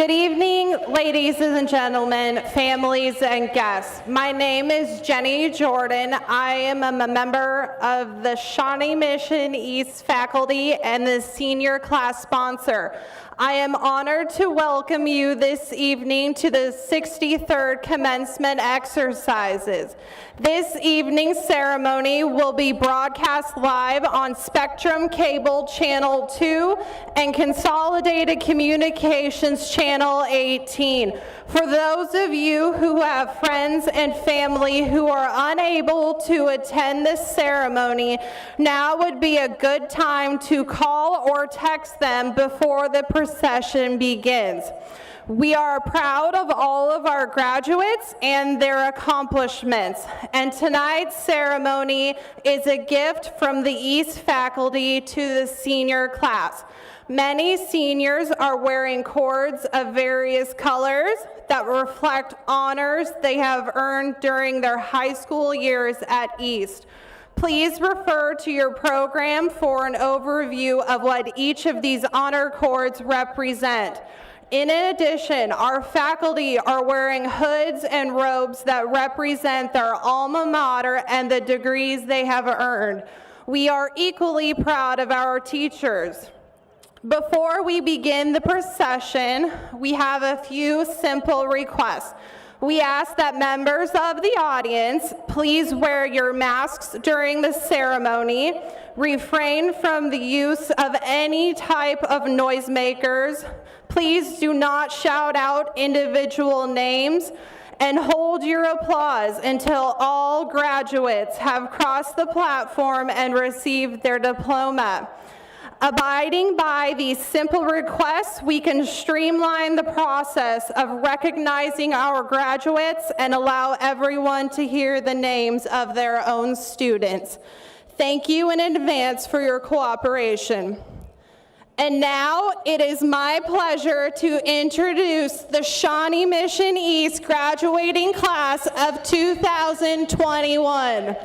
Good evening, ladies and gentlemen, families and guests. My name is Jenny Jordan. I am a member of the Shawnee Mission East faculty and the senior class sponsor. I am honored to welcome you this evening to the 63rd commencement exercises. This evening's ceremony will be broadcast live on Spectrum Cable Channel 2 and Consolidated Communications Channel 18. For those of you who have friends and family who are unable to attend this ceremony, now would be a good time to call or text them before the procession begins. We are proud of all of our graduates and their accomplishments, and tonight's ceremony is a gift from the East faculty to the senior class. Many seniors are wearing cords of various colors that reflect honors they have earned during their high school years at East. Please refer to your program for an overview of what each of these honor cords represent. In addition, our faculty are wearing hoods and robes that represent their alma mater and the degrees they have earned. We are equally proud of our teachers. Before we begin the procession, we have a few simple requests. We ask that members of the audience please wear your masks during the ceremony, refrain from the use of any type of noisemakers, please do not shout out individual names, and hold your applause until all graduates have crossed the platform and received their diploma. Abiding by these simple requests, we can streamline the process of recognizing our graduates and allow everyone to hear the names of their own students. Thank you in advance for your cooperation. And now it is my pleasure to introduce the Shawnee Mission East graduating class of 2021.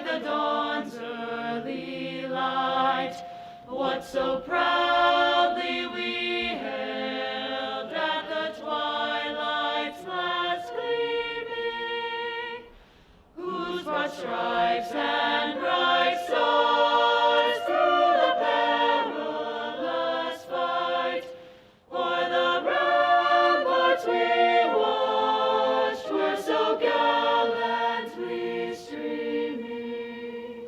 the dawn's early light, what so proudly we hailed at the twilight's last gleaming, whose broad stripes and bright stars through the perilous fight o'er the ramparts we watched were so gallantly streaming,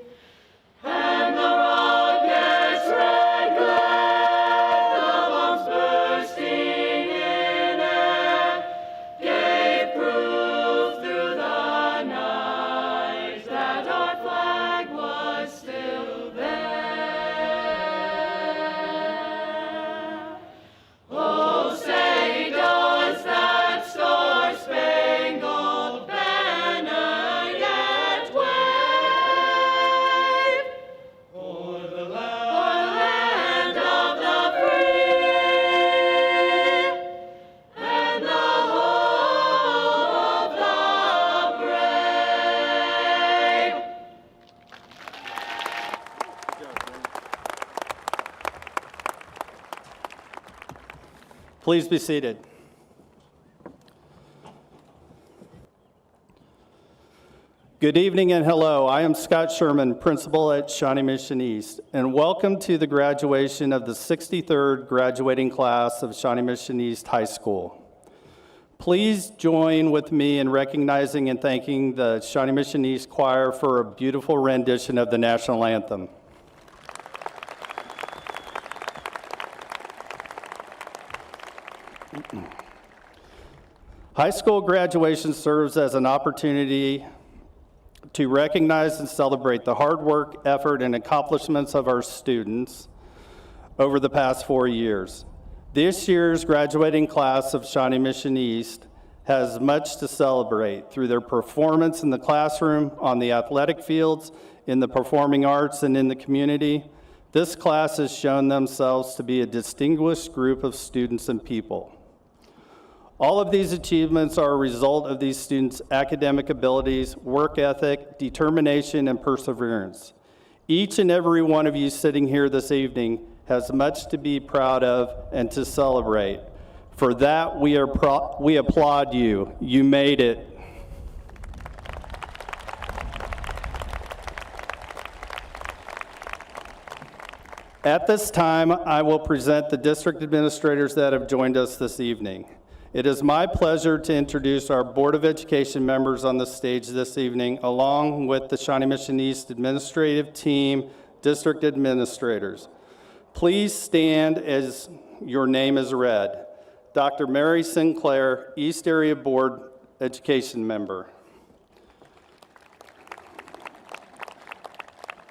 and the rocket's red glare, the bombs bursting in air, gave proof through the night that our flag was still there. Oh, say does that star-spangled banner yet wave o'er the land of the free and the home of the brave? Please be seated. Good evening and hello. I am Scott Sherman, principal at Shawnee Mission East, and welcome to the graduation of the 63rd graduating class of Shawnee Mission East High School. Please join with me in recognizing and thanking the Shawnee Mission East Choir for a beautiful rendition of the national anthem. High school graduation serves as an opportunity to recognize and celebrate the hard work, effort, and accomplishments of our students over the past 4 years. This year's graduating class of Shawnee Mission East has much to celebrate through their performance in the classroom, on the athletic fields, in the performing arts, and in the community. This class has shown themselves to be a distinguished group of students and people. All of these achievements are a result of these students' academic abilities, work ethic, determination, and perseverance. Each and every one of you sitting here this evening has much to be proud of and to celebrate. For that, we applaud you. You made it. At this time, I will present the district administrators that have joined us this evening. It is my pleasure to introduce our Board of Education members on the stage this evening, along with the Shawnee Mission East administrative team, district administrators. Please stand as your name is read. Dr. Mary Sinclair, East Area Board Education member.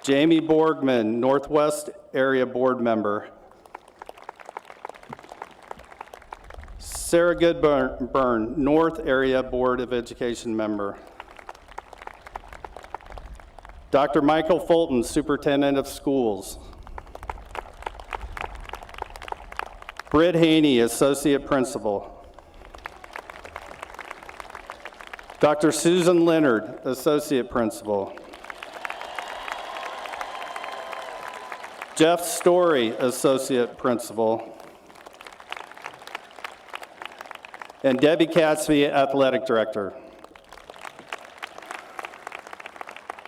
Jamie Borgman, Northwest Area Board member. Sarah Goodburn, North Area Board of Education member. Dr. Michael Fulton, Superintendent of Schools. Britt Haney, Associate Principal. Dr. Susan Leonard, Associate Principal. Jeff Story, Associate Principal. And Debbie Catsby, Athletic Director.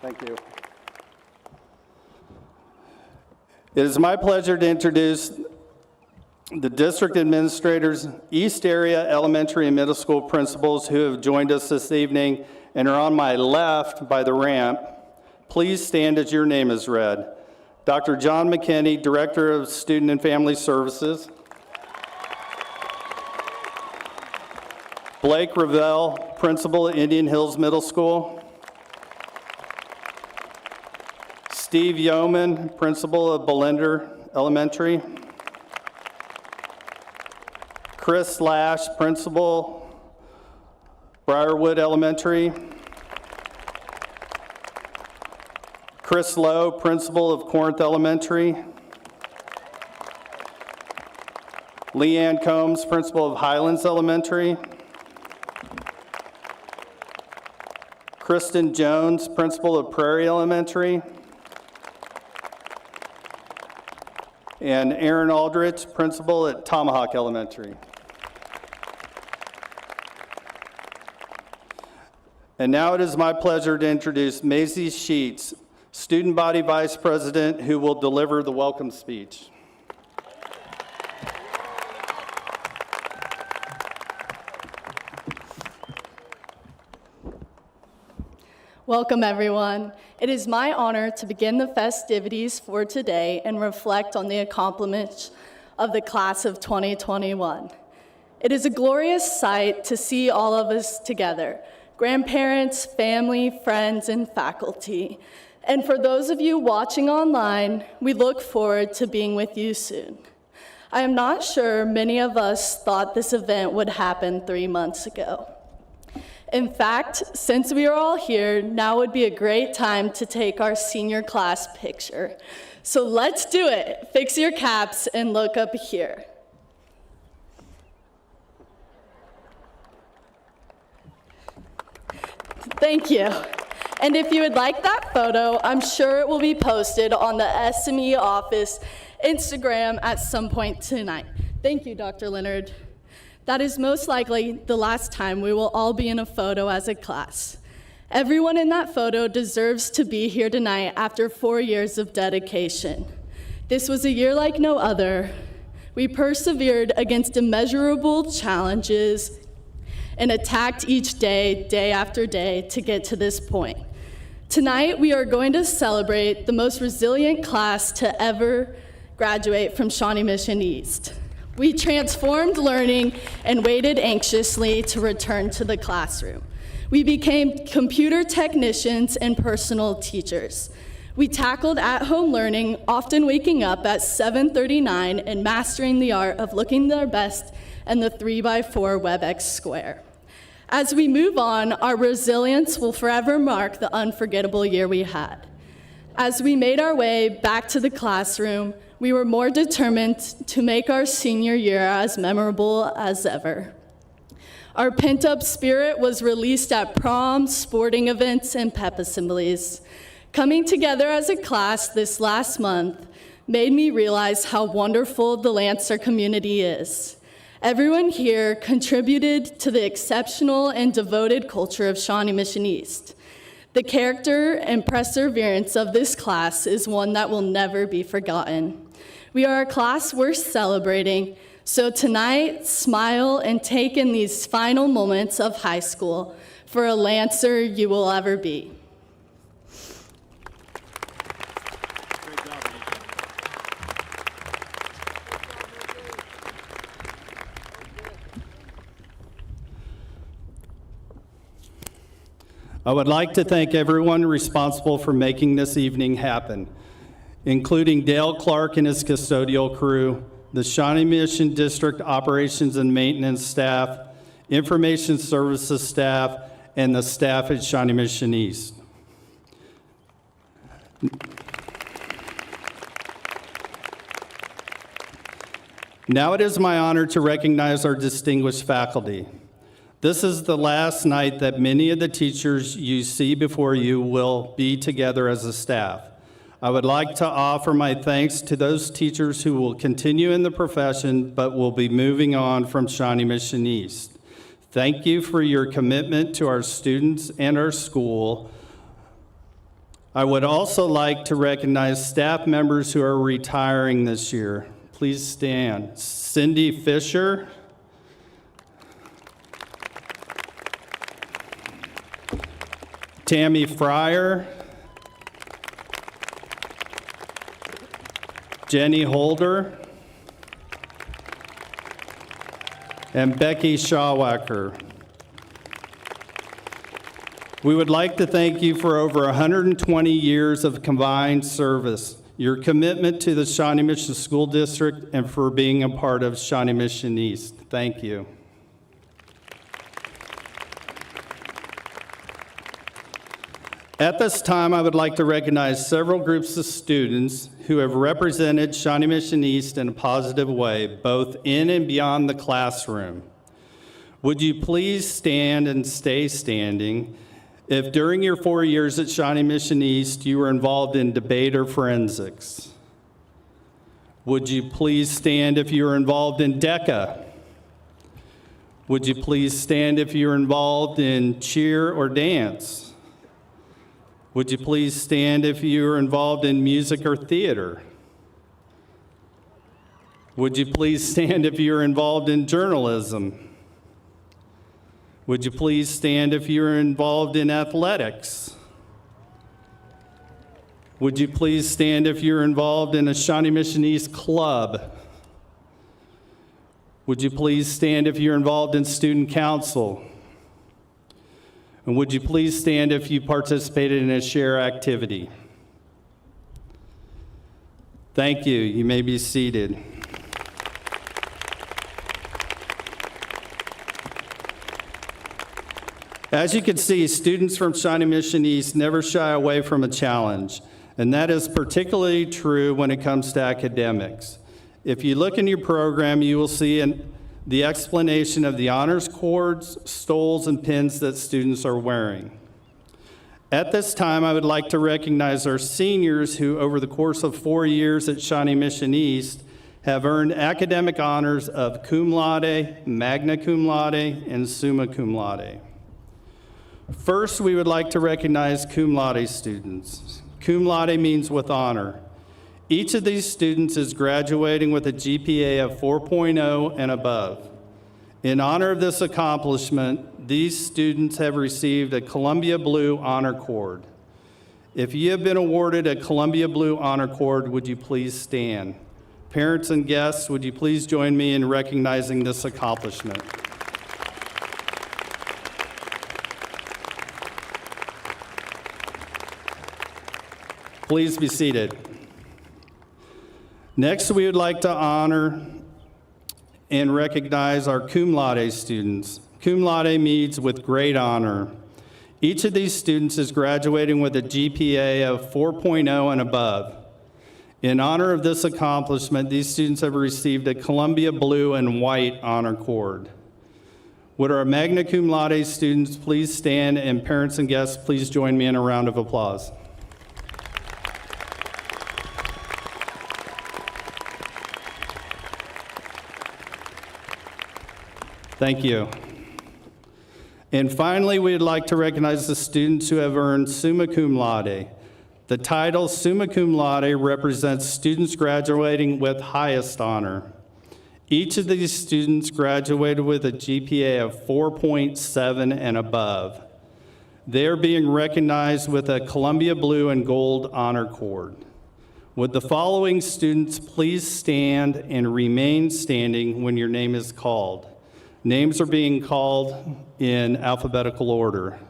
Thank you. It is my pleasure to introduce the district administrators, East Area Elementary and Middle School principals who have joined us this evening and are on my left by the ramp. Please stand as your name is read. Dr. John McKinney, Director of Student and Family Services. Blake Ravel, Principal at Indian Hills Middle School. Steve Yeoman, Principal of Bellender Elementary. Chris Lash, Principal, Briarwood Elementary. Chris Lowe, Principal of Corinth Elementary. Leanne Combs, Principal of Highlands Elementary. Kristen Jones, principal of Prairie Elementary, and Aaron Aldrich, principal at Tomahawk Elementary. And now it is my pleasure to introduce Maisie Sheets, Student Body Vice President, who will deliver the welcome speech. Welcome, everyone. It is my honor to begin the festivities for today and reflect on the accomplishments of the class of 2021. It is a glorious sight to see all of us together, grandparents, family, friends, and faculty. And for those of you watching online, we look forward to being with you soon. I am not sure many of us thought this event would happen 3 months ago. In fact, since we are all here, now would be a great time to take our senior class picture. So let's do it. Fix your caps and look up here. Thank you. And if you would like that photo, I'm sure it will be posted on the SME office Instagram at some point tonight. Thank you, Dr. Leonard. That is most likely the last time we will all be in a photo as a class. Everyone in that photo deserves to be here tonight after 4 years of dedication. This was a year like no other. We persevered against immeasurable challenges and attacked each day, day after day, to get to this point. Tonight, we are going to celebrate the most resilient class to ever graduate from Shawnee Mission East. We transformed learning and waited anxiously to return to the classroom. We became computer technicians and personal teachers. We tackled at-home learning, often waking up at 7:39 and mastering the art of looking our best in the 3x4 WebEx square. As we move on, our resilience will forever mark the unforgettable year we had. As we made our way back to the classroom, we were more determined to make our senior year as memorable as ever. Our pent-up spirit was released at proms, sporting events, and pep assemblies. Coming together as a class this last month made me realize how wonderful the Lancer community is. Everyone here contributed to the exceptional and devoted culture of Shawnee Mission East. The character and perseverance of this class is one that will never be forgotten. We are a class worth celebrating, so tonight, smile and take in these final moments of high school for a Lancer you will ever be. I would like to thank everyone responsible for making this evening happen, including Dale Clark and his custodial crew, the Shawnee Mission District Operations and Maintenance staff, Information Services staff, and the staff at Shawnee Mission East. Now it is my honor to recognize our distinguished faculty. This is the last night that many of the teachers you see before you will be together as a staff. I would like to offer my thanks to those teachers who will continue in the profession but will be moving on from Shawnee Mission East. Thank you for your commitment to our students and our school. I would also like to recognize staff members who are retiring this year. Please stand. Cindy Fisher, Tammy Fryer, Jenny Holder, and Becky Shawwacker. We would like to thank you for over 120 years of combined service, your commitment to the Shawnee Mission School District, and for being a part of Shawnee Mission East. Thank you. At this time, I would like to recognize several groups of students who have represented Shawnee Mission East in a positive way, both in and beyond the classroom. Would you please stand and stay standing If during your 4 years at Shawnee Mission East you were involved in debate or forensics, would you please stand if you were involved in DECA? Would you please stand if you were involved in cheer or dance? Would you please stand if you were involved in music or theater? Would you please stand if you were involved in journalism? Would you please stand if you were involved in athletics? Would you please stand if you're involved in a Shawnee Mission East club? Would you please stand if you're involved in student council? And would you please stand if you participated in a share activity? Thank you. You may be seated. As you can see, students from Shawnee Mission East never shy away from a challenge, and that is particularly true when it comes to academics. If you look in your program, you will see the explanation of the honors cords, stoles, and pins that students are wearing. At this time, I would like to recognize our seniors who, over the course of 4 years at Shawnee Mission East, have earned academic honors of cum laude, magna cum laude, and summa cum laude. First, we would like to recognize cum laude students. Cum laude means with honor. Each of these students is graduating with a GPA of 4.0 and above. In honor of this accomplishment, these students have received a Columbia Blue Honor Cord. If you have been awarded a Columbia Blue Honor Cord, would you please stand? Parents and guests, would you please join me in recognizing this accomplishment? Please be seated. Next, we would like to honor and recognize our cum laude students. Cum laude means with great honor. Each of these students is graduating with a GPA of 4.0 and above. In honor of this accomplishment, these students have received a Columbia Blue and White Honor Cord. Would our magna cum laude students please stand, and parents and guests, please join me in a round of applause. Thank you. And finally, we'd like to recognize the students who have earned summa cum laude. The title summa cum laude represents students graduating with highest honor. Each of these students graduated with a GPA of 4.7 and above. They are being recognized with a Columbia Blue and Gold Honor Cord. Would the following students please stand and remain standing when your name is called? Names are being called in alphabetical order.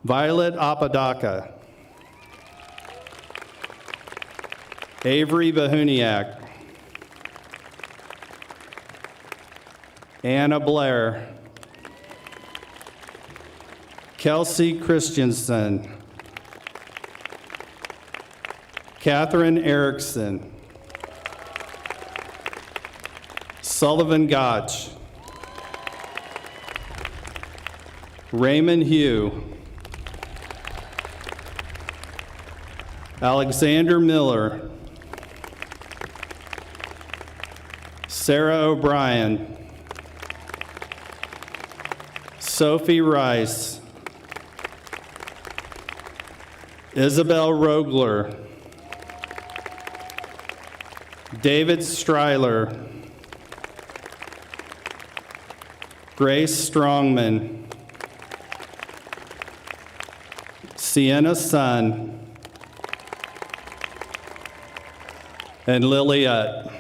Violet Apodaca. Avery Bahuniak. Anna Blair. Kelsey Christensen. Catherine Erickson. Sullivan Gotch. Raymond Hugh. Alexander Miller. Sarah O'Brien. Sophie Rice. Isabel Rogler. David Stryler. Grace Strongman. Sienna Sun, and Liliette.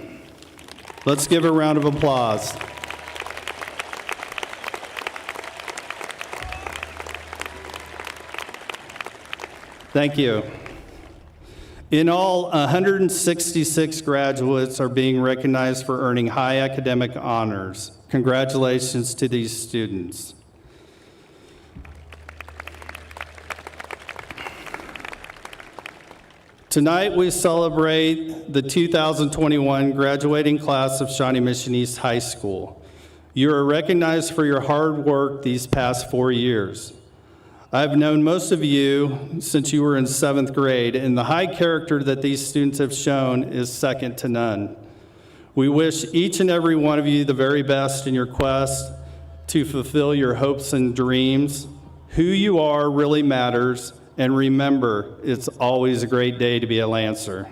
Let's give a round of applause. Thank you. In all, 166 graduates are being recognized for earning high academic honors. Congratulations to these students. Tonight, we celebrate the 2021 graduating class of Shawnee Mission East High School. You are recognized for your hard work these past 4 years. I've known most of you since you were in 7th grade, and the high character that these students have shown is second to none. We wish each and every one of you the very best in your quest to fulfill your hopes and dreams. Who you are really matters, and remember, it's always a great day to be a Lancer.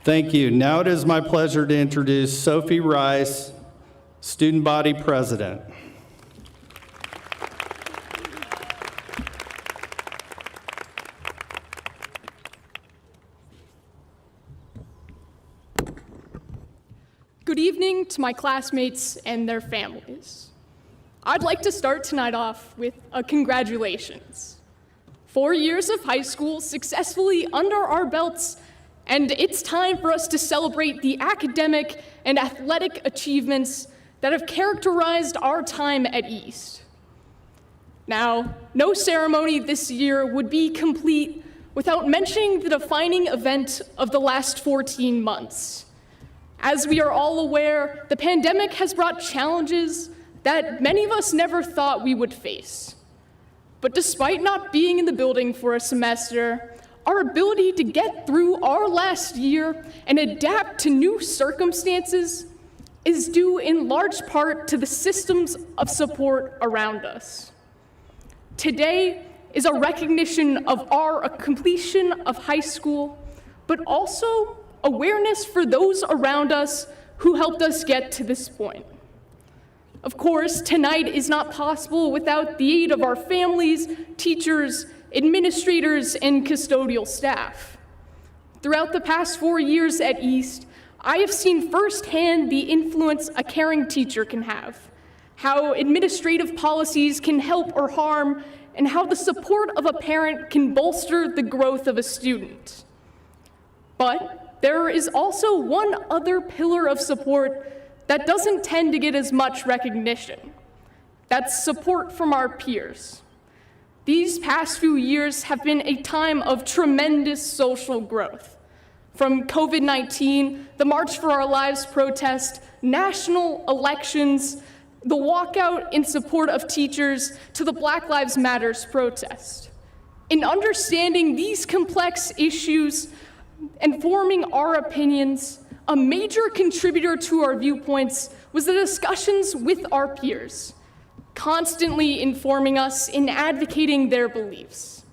Thank you. Now it is my pleasure to introduce Sophie Rice, Student Body President. Good evening to my classmates and their families. I'd like to start tonight off with a congratulations. 4 years of high school successfully under our belts, and it's time for us to celebrate the academic and athletic achievements that have characterized our time at East. Now, no ceremony this year would be complete without mentioning the defining event of the last 14 months. As we are all aware, the pandemic has brought challenges that many of us never thought we would face. But despite not being in the building for a semester, our ability to get through our last year and adapt to new circumstances is due in large part to the systems of support around us. Today is a recognition of our completion of high school, but also awareness for those around us who helped us get to this point. Of course, tonight is not possible without the aid of our families, teachers, administrators, and custodial staff. Throughout the past 4 years at East, I have seen firsthand the influence a caring teacher can have, how administrative policies can help or harm, and how the support of a parent can bolster the growth of a student. But there is also one other pillar of support that doesn't tend to get as much recognition. That's support from our peers. These past few years have been a time of tremendous social growth. From COVID-19, the March for Our Lives protest, national elections, the walkout in support of teachers, to the Black Lives Matters protest. In understanding these complex issues and forming our opinions, a major contributor to our viewpoints was the discussions with our peers, constantly informing us and advocating their beliefs.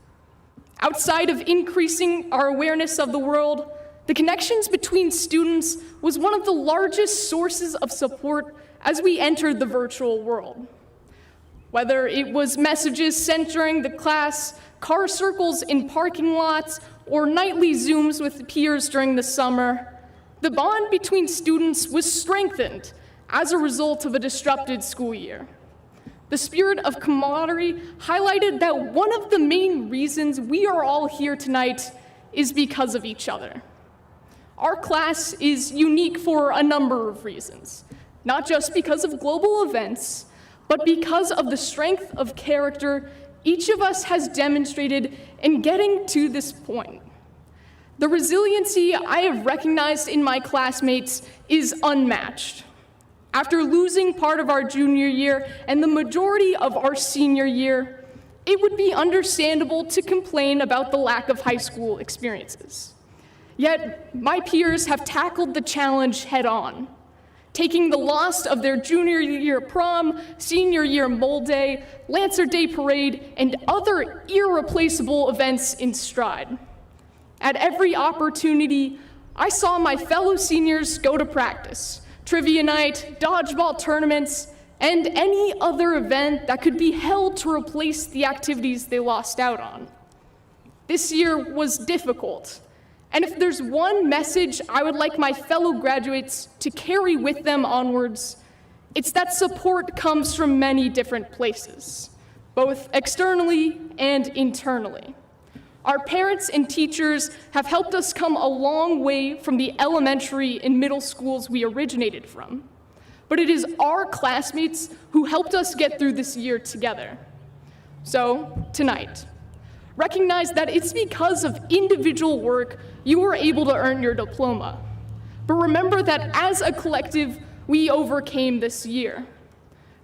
Outside of increasing our awareness of the world, the connections between students was one of the largest sources of support as we entered the virtual world. Whether it was messages centering the class, car circles in parking lots, or nightly Zooms with peers during the summer, the bond between students was strengthened as a result of a disrupted school year. The spirit of camaraderie highlighted that one of the main reasons we are all here tonight is because of each other. Our class is unique for a number of reasons, not just because of global events, but because of the strength of character each of us has demonstrated in getting to this point. The resiliency I have recognized in my classmates is unmatched. After losing part of our junior year and the majority of our senior year, it would be understandable to complain about the lack of high school experiences. Yet, my peers have tackled the challenge head-on, taking the loss of their junior year prom, senior year Mole Day, Lancer Day Parade, and other irreplaceable events in stride. At every opportunity, I saw my fellow seniors go to practice, trivia night, dodgeball tournaments, and any other event that could be held to replace the activities they lost out on. This year was difficult, and if there's one message I would like my fellow graduates to carry with them onwards, it's that support comes from many different places, both externally and internally. Our parents and teachers have helped us come a long way from the elementary and middle schools we originated from. But it is our classmates who helped us get through this year together. So, tonight, recognize that it's because of individual work you were able to earn your diploma. But remember that as a collective, we overcame this year.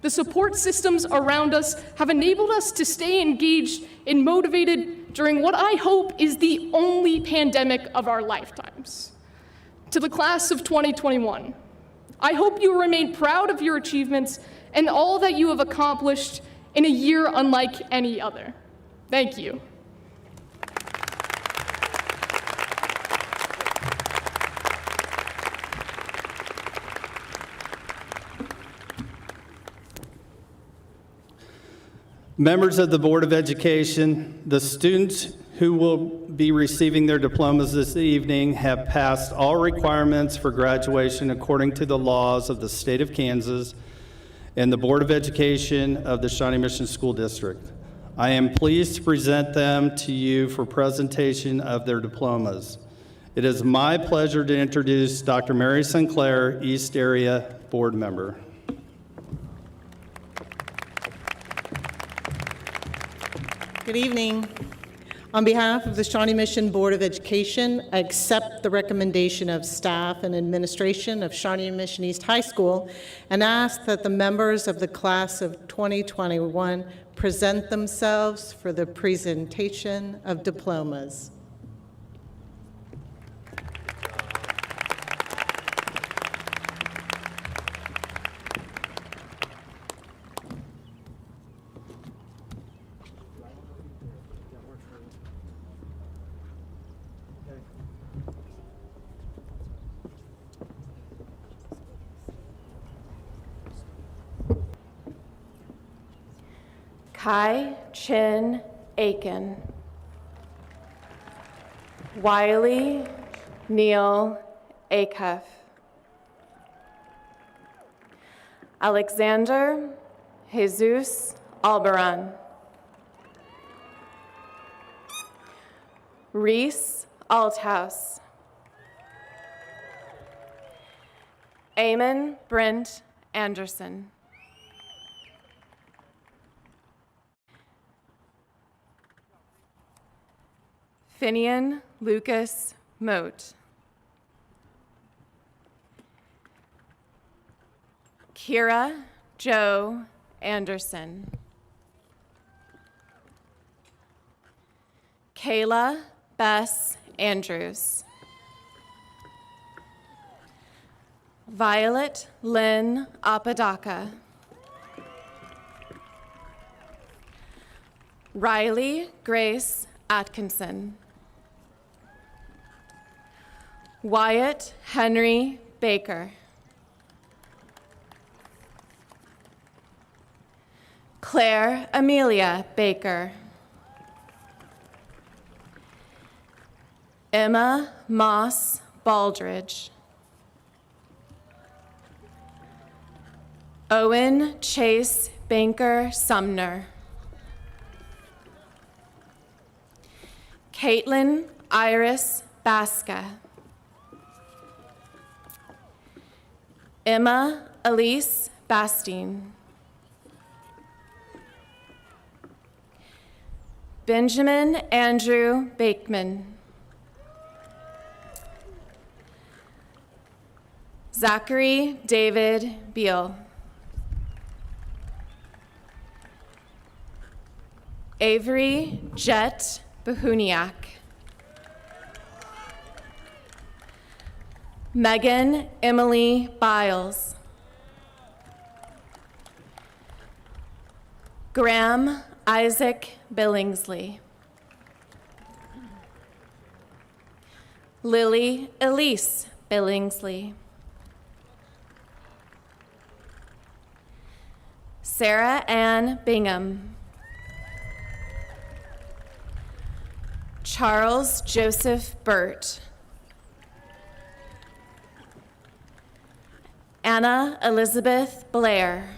The support systems around us have enabled us to stay engaged and motivated during what I hope is the only pandemic of our lifetimes. To the class of 2021, I hope you remain proud of your achievements and all that you have accomplished in a year unlike any other. Thank you. Members of the Board of Education, the students who will be receiving their diplomas this evening have passed all requirements for graduation according to the laws of the state of Kansas and the Board of Education of the Shawnee Mission School District. I am pleased to present them to you for presentation of their diplomas. It is my pleasure to introduce Dr. Mary Sinclair, East Area Board Member. Good evening. On behalf of the Shawnee Mission Board of Education, I accept the recommendation of staff and administration of Shawnee Mission East High School and ask that the members of the class of 2021 present themselves for the presentation of diplomas. Kai Chin Aiken. Wiley Neil Acuff. Alexander Jesus Albaran. Reese Althouse. Eamon Brent Anderson. Finian Lucas Moat. Kira Joe Anderson. Kayla Bess Andrews. Violet Lynn Apodaca. Riley Grace Atkinson. Wyatt Henry Baker. Claire Amelia Baker. Emma Moss Baldridge. Owen Chase Banker Sumner. Caitlin Iris Basca. Emma Elise Bastine. Benjamin Andrew Bakeman. Zachary David Beal. Avery Jet Bahuniak. Megan Emily Biles. Graham Isaac Billingsley. Lily Elise Billingsley. Sarah Ann Bingham. Charles Joseph Burt. Anna Elizabeth Blair.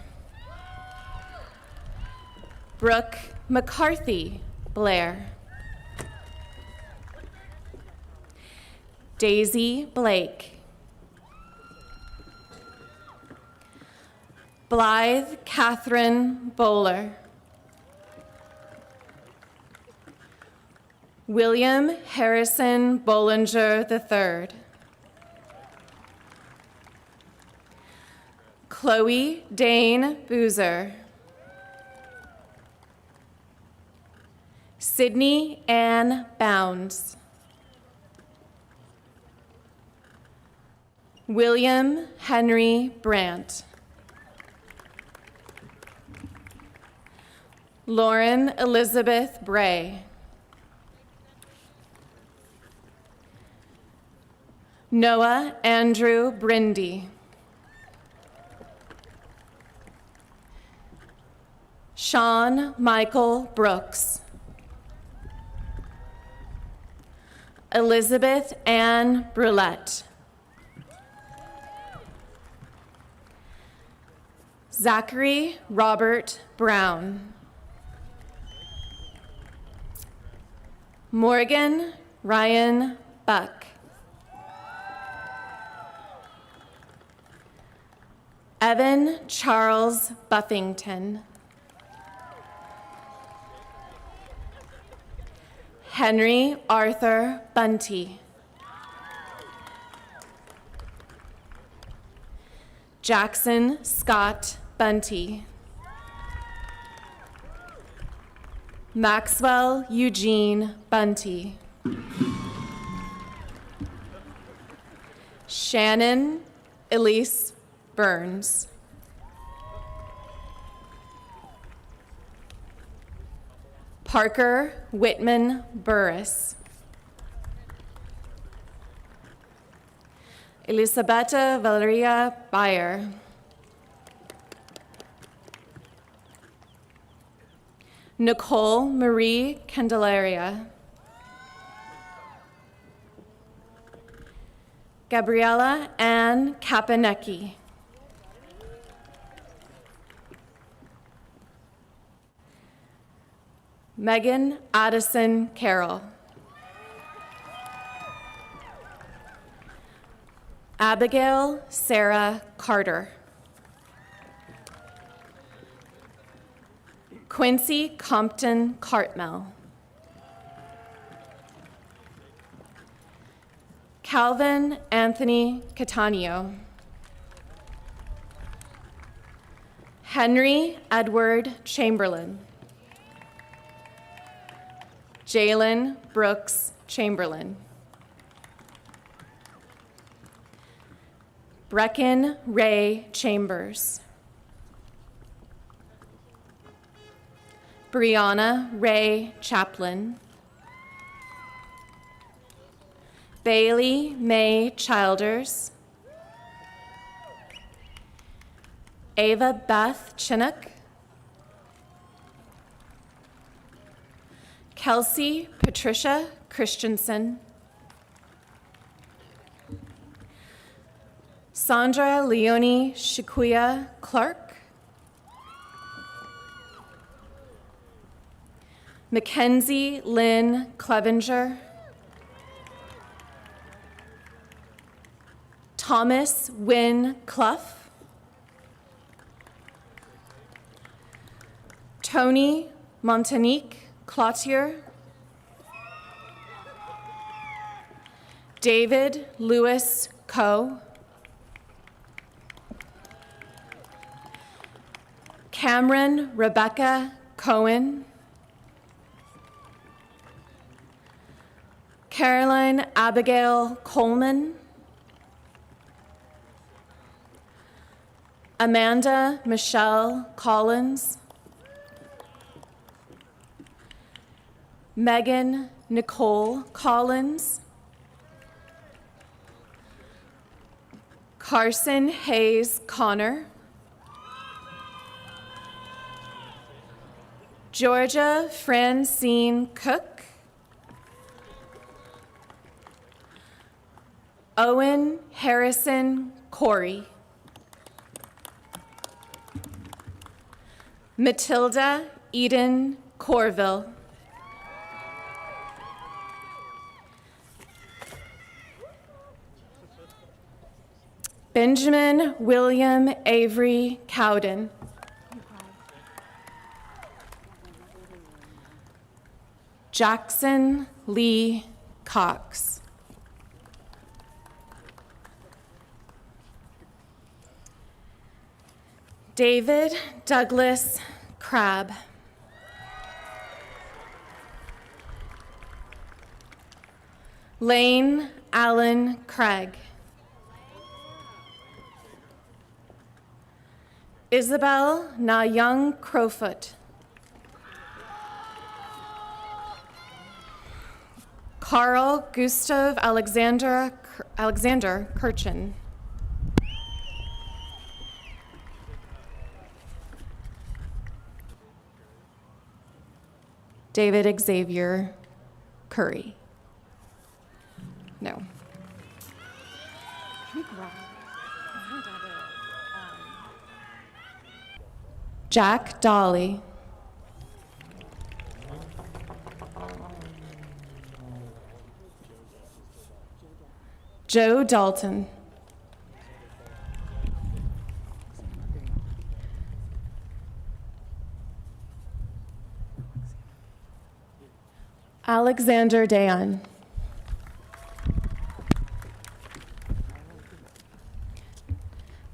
Brooke McCarthy Blair. Daisy Blake. Blythe Catherine Bowler. William Harrison Bollinger III. Chloe Dane Boozer. Sydney Ann Bounds. William Henry Brandt. Lauren Elizabeth Bray. Noah Andrew Brindy. Sean Michael Brooks. Elizabeth Ann Brulette. Zachary Robert Brown. Morgan Ryan Buck. Evan Charles Buffington. Henry Arthur Bunty. Jackson Scott Bunty. Maxwell Eugene Bunty. Shannon Elise Burns. Parker Whitman Burris. Elisabetta Valeria Bayer. Nicole Marie Candelaria. Gabriella Ann Kapanecki. Megan Addison Carroll. Abigail Sarah Carter. Quincy Compton Cartmel. Calvin Anthony Catania. Henry Edward Chamberlain. Jalen Brooks Chamberlain. Brecken Ray Chambers. Brianna Ray Chaplin. Bailey May Childers. Ava Beth Chinook. Kelsey Patricia Christensen. Sandra Leonie Shikuya Clark. Mackenzie Lynn Clevenger. Thomas Wynn Clough. Tony Montanique Cloutier. David Lewis Coe. Cameron Rebecca Cohen. Caroline Abigail Coleman. Amanda Michelle Collins. Megan Nicole Collins. Carson Hayes Connor. Georgia Francine Cook. Owen Harrison Corey. Matilda Eden Corville. Benjamin William Avery Cowden. Jackson Lee Cox. David Douglas Crabb. Lane Allen Craig. Isabel Na Young Crowfoot. Carl Gustav Alexander Kirchen. David Xavier Curry. No. Jack Dolly. Joe Dalton. Alexander Dayan.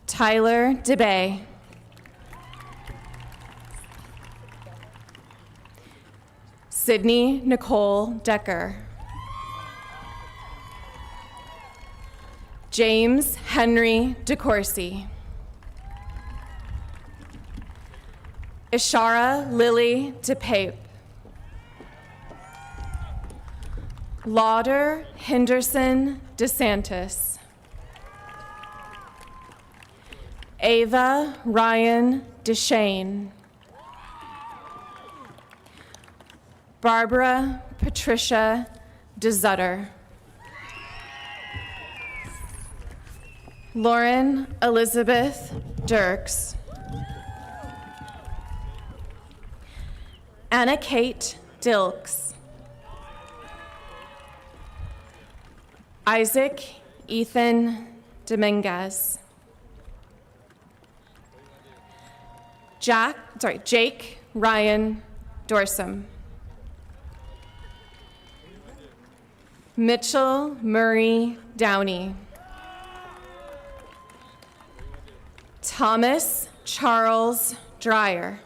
Tyler DeBay. Sydney Nicole Decker. James Henry DeCourcy. Ishara Lily DePape. Lauder Henderson DeSantis. Ava Ryan DeShane. Barbara Patricia DeZutter. Lauren Elizabeth Dirks. Anna Kate Dilks. Isaac Ethan Dominguez. Jake Ryan Dorsum. Mitchell Murray Downey. Thomas Charles Dreyer.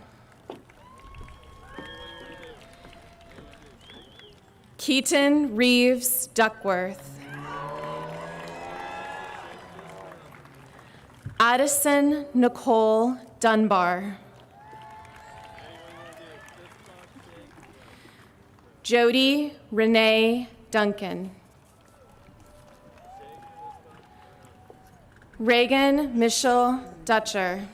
Keaton Reeves Duckworth. Addison Nicole Dunbar. Jody Renee Duncan. Reagan Mitchell Dutcher.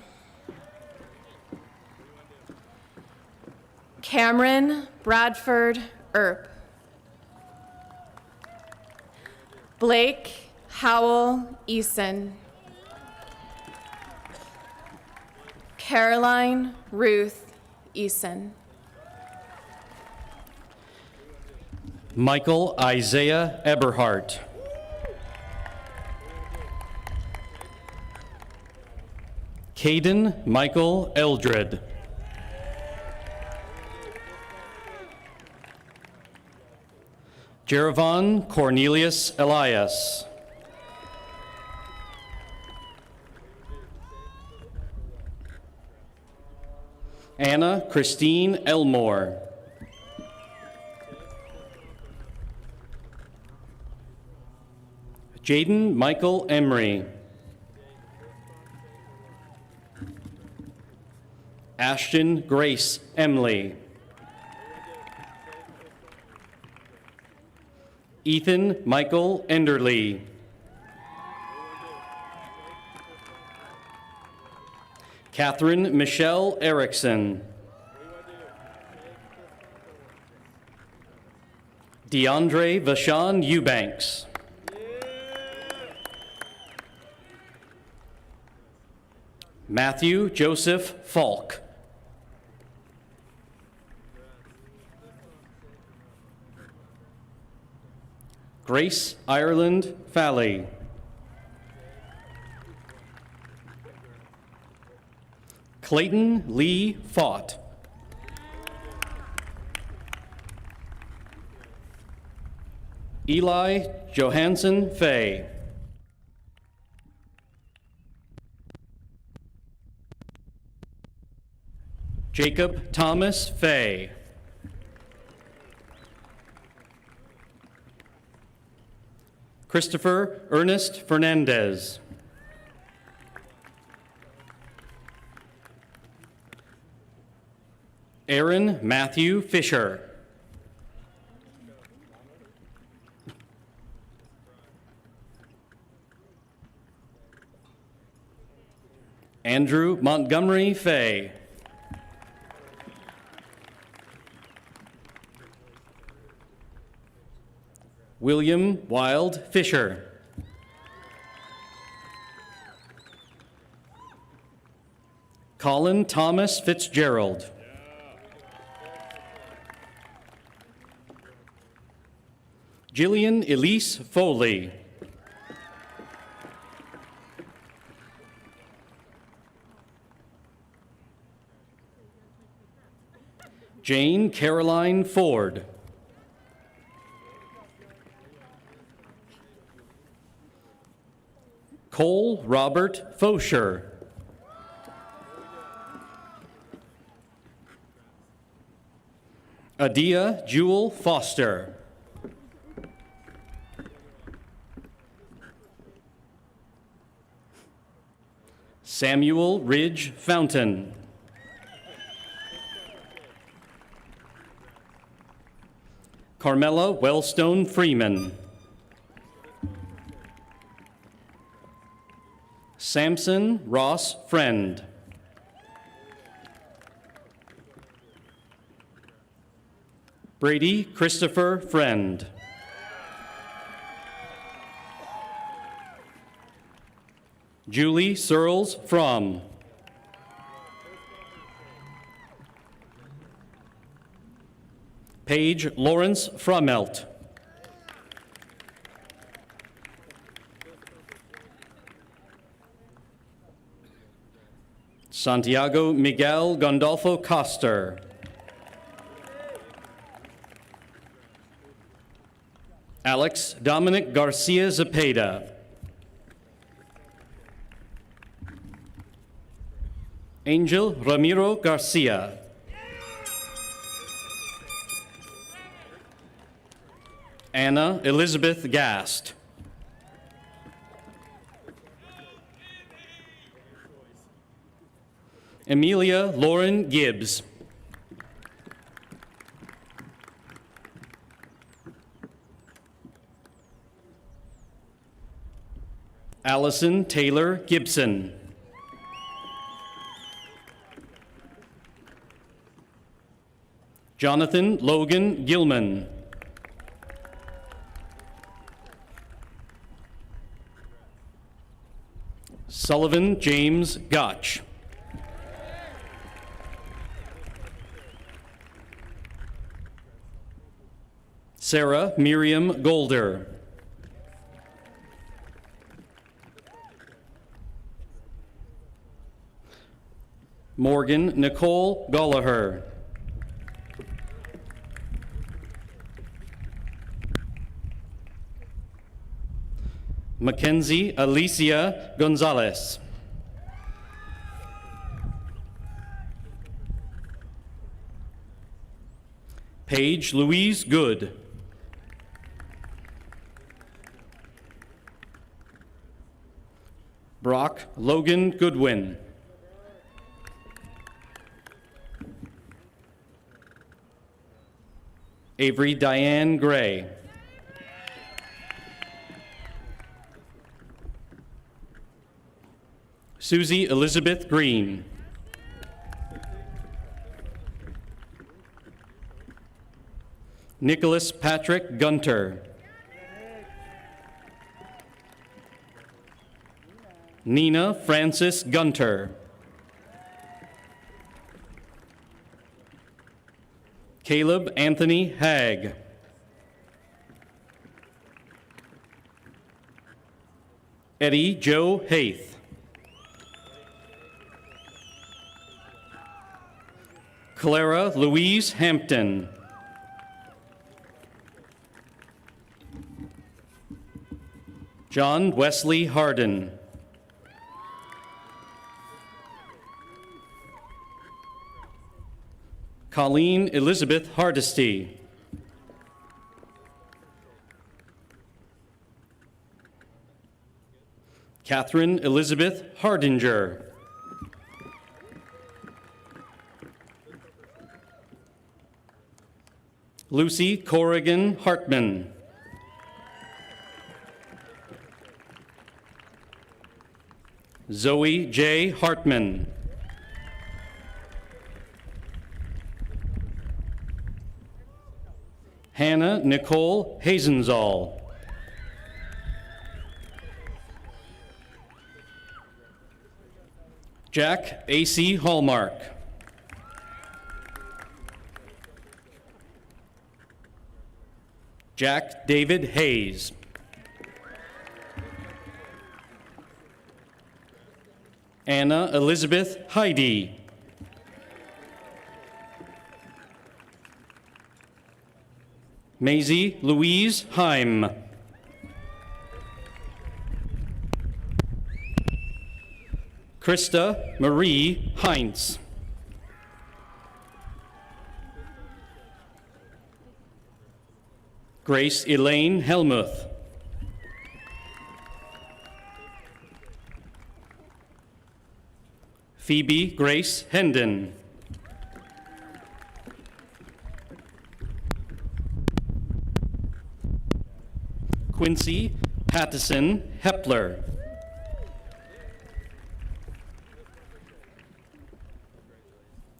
Cameron Bradford Earp. Blake Howell Eason. Caroline Ruth Eason. Michael Isaiah Eberhart. Caden Michael Eldred. Jeravon Cornelius Elias. Anna Christine Elmore. Jaden Michael Emery. Ashton Grace Emily. Ethan Michael Enderly. Catherine Michelle Erickson. DeAndre Vashon Eubanks. Matthew Joseph Falk. Grace Ireland Falley. Clayton Lee Fott. Eli Johansson Fay. Jacob Thomas Fay. Christopher Ernest Fernandez. Aaron Matthew Fisher. Andrew Montgomery Fay. William Wild Fisher. Colin Thomas Fitzgerald. Jillian Elise Foley. Jane Caroline Ford. Cole Robert Fosher. Adia Jewel Foster. Samuel Ridge Fountain. Carmela Wellstone Freeman. Samson Ross Friend. Brady Christopher Friend. Julie Searles Fromm. Paige Lawrence Fromelt. Santiago Miguel Gandolfo Coster. Alex Dominic Garcia Zepeda. Angel Ramiro Garcia. Anna Elizabeth Gast. Amelia Lauren Gibbs. Allison Taylor Gibson. Jonathan Logan Gilman. Sullivan James Gotch. Sarah Miriam Golder. Morgan Nicole Gallagher. Mackenzie Alicia Gonzalez. Paige Louise Good. Brock Logan Goodwin. Avery Diane Gray. Susie Elizabeth Green. Nicholas Patrick Gunter. Nina Francis Gunter. Caleb Anthony Hagg. Eddie Joe Haith. Clara Louise Hampton. John Wesley Harden. Colleen Elizabeth Hardesty. Catherine Elizabeth Hardinger. Lucy Corrigan Hartman. Zoe J. Hartman. Hannah Nicole Hazenzall. Jack A.C. Hallmark. Jack David Hayes. Anna Elizabeth Heidi. Maisie Louise Heim. Krista Marie Heinz. Grace Elaine Helmuth. Phoebe Grace Hendon. Quincy Pattison Hepler.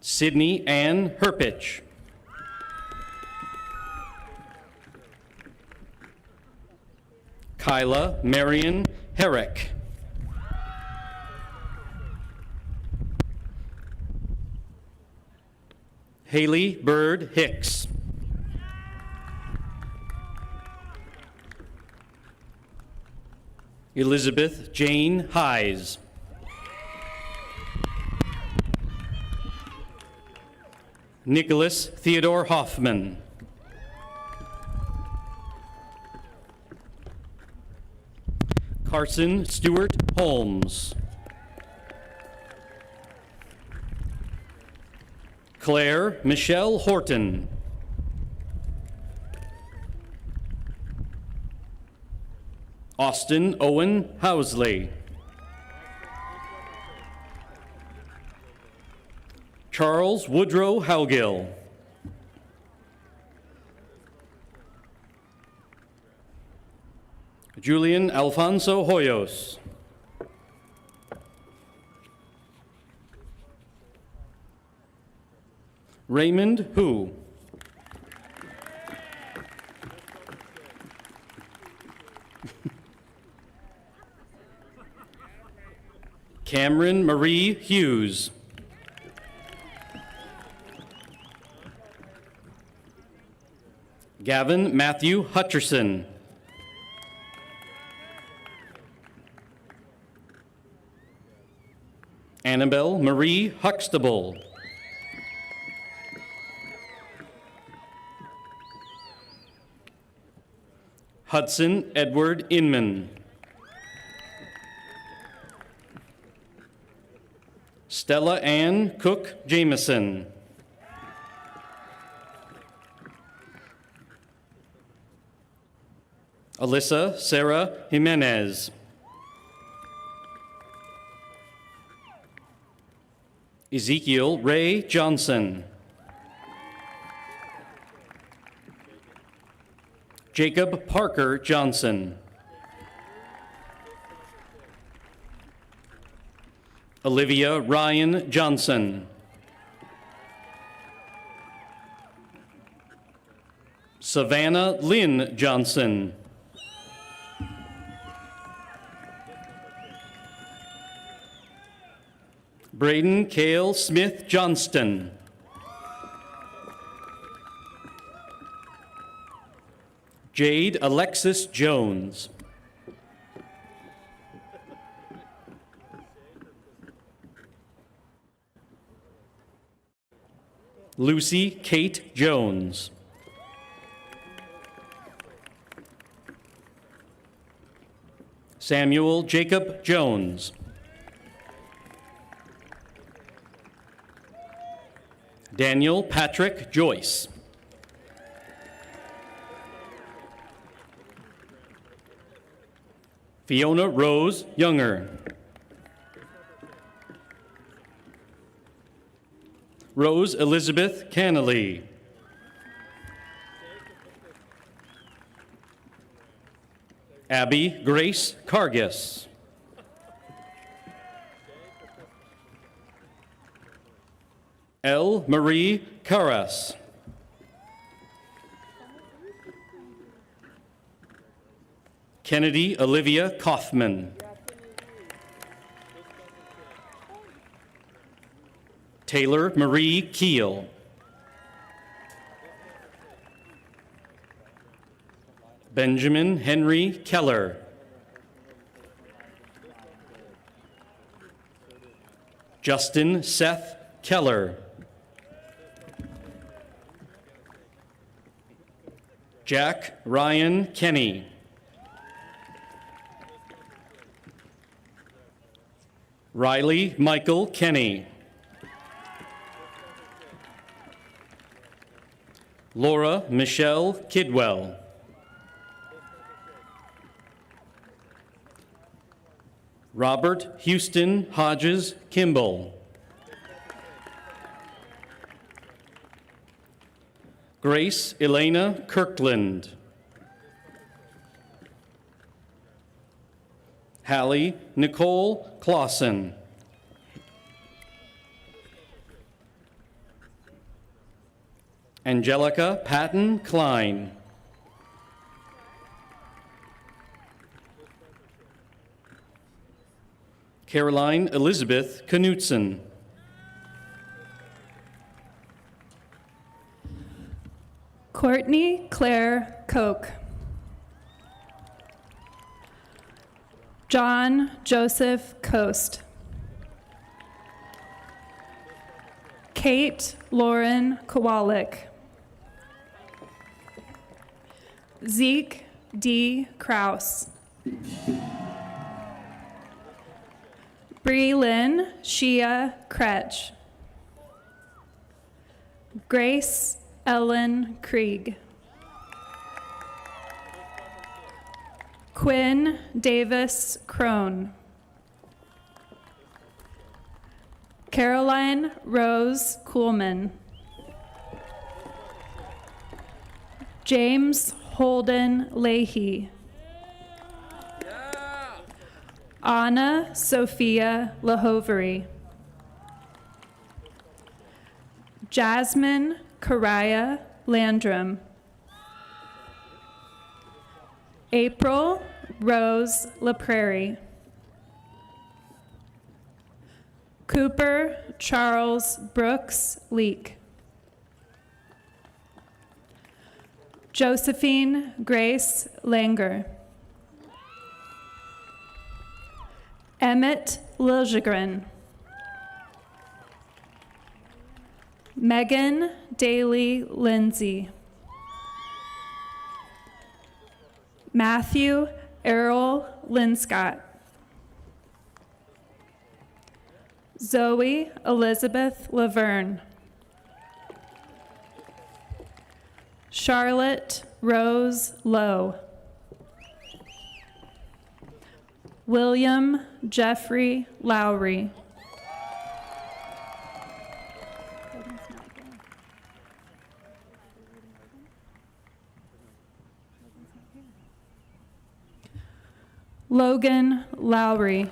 Sydney Ann Herpich. Kyla Marion Herrick. Haley Bird Hicks. Elizabeth Jane Hayes. Nicholas Theodore Hoffman. Carson Stewart Holmes. Claire Michelle Horton. Austin Owen Housley. Charles Woodrow Howgill. Julian Alfonso Hoyos. Raymond Hu. Cameron Marie Hughes. Gavin Matthew Hutcherson. Annabelle Marie Huxtable. Hudson Edward Inman. Stella Ann Cook Jameson. Alyssa Sarah Jimenez. Ezekiel Ray Johnson. Jacob Parker Johnson. Olivia Ryan Johnson. Savannah Lynn Johnson. Braden Cale Smith Johnston. Jade Alexis Jones. Lucy Kate Jones. Samuel Jacob Jones. Daniel Patrick Joyce. Fiona Rose Younger. Rose Elizabeth Cannelly. Abby Grace Cargis. L. Marie Carras. Kennedy Olivia Kaufman. Taylor Marie Keel. Benjamin Henry Keller. Justin Seth Keller. Jack Ryan Kenny. Riley Michael Kenny. Laura Michelle Kidwell. Robert Houston Hodges Kimball. Grace Elena Kirkland. Hallie Nicole Clausen. Angelica Patton Klein. Caroline Elizabeth Knutson. Courtney Claire Koch. John Joseph Coast. Kate Lauren Kowalik. Zeke D. Kraus. Bree Lynn Shia Kretsch. Grace Ellen Krieg. Quinn Davis Crone. Caroline Rose Kuhlman. James Holden Leahy. Anna Sophia Lahovery. Jasmine Karaya Landrum. April Rose LaPrairie. Cooper Charles Brooks Leak. Josephine Grace Langer. Emmett Liljegren. Megan Daly Lindsay. Matthew Errol Linscott. Zoe Elizabeth Laverne. Charlotte Rose Lowe. William Jeffrey Lowry. Logan Lowry.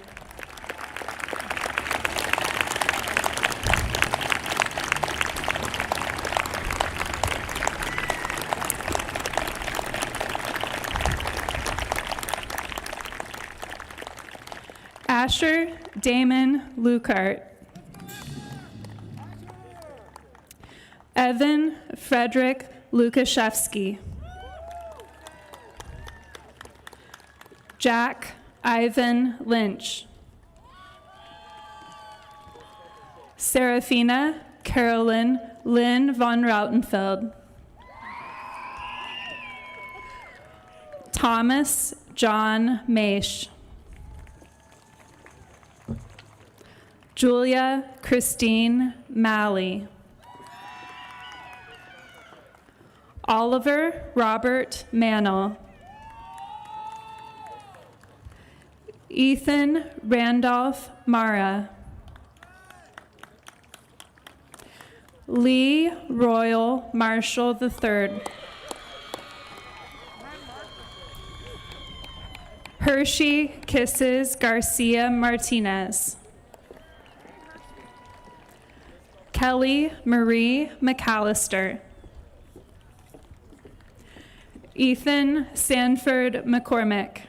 Asher Damon Lukart. Evan Frederick Lukashevsky. Jack Ivan Lynch. Serafina Carolyn Lynn von Rautenfeld. Thomas John Maish. Julia Christine Malley. Oliver Robert Mannell. Ethan Randolph Mara. Lee Royal Marshall III. Hershey Kisses Garcia Martinez. Kelly Marie McAllister. Ethan Sanford McCormick.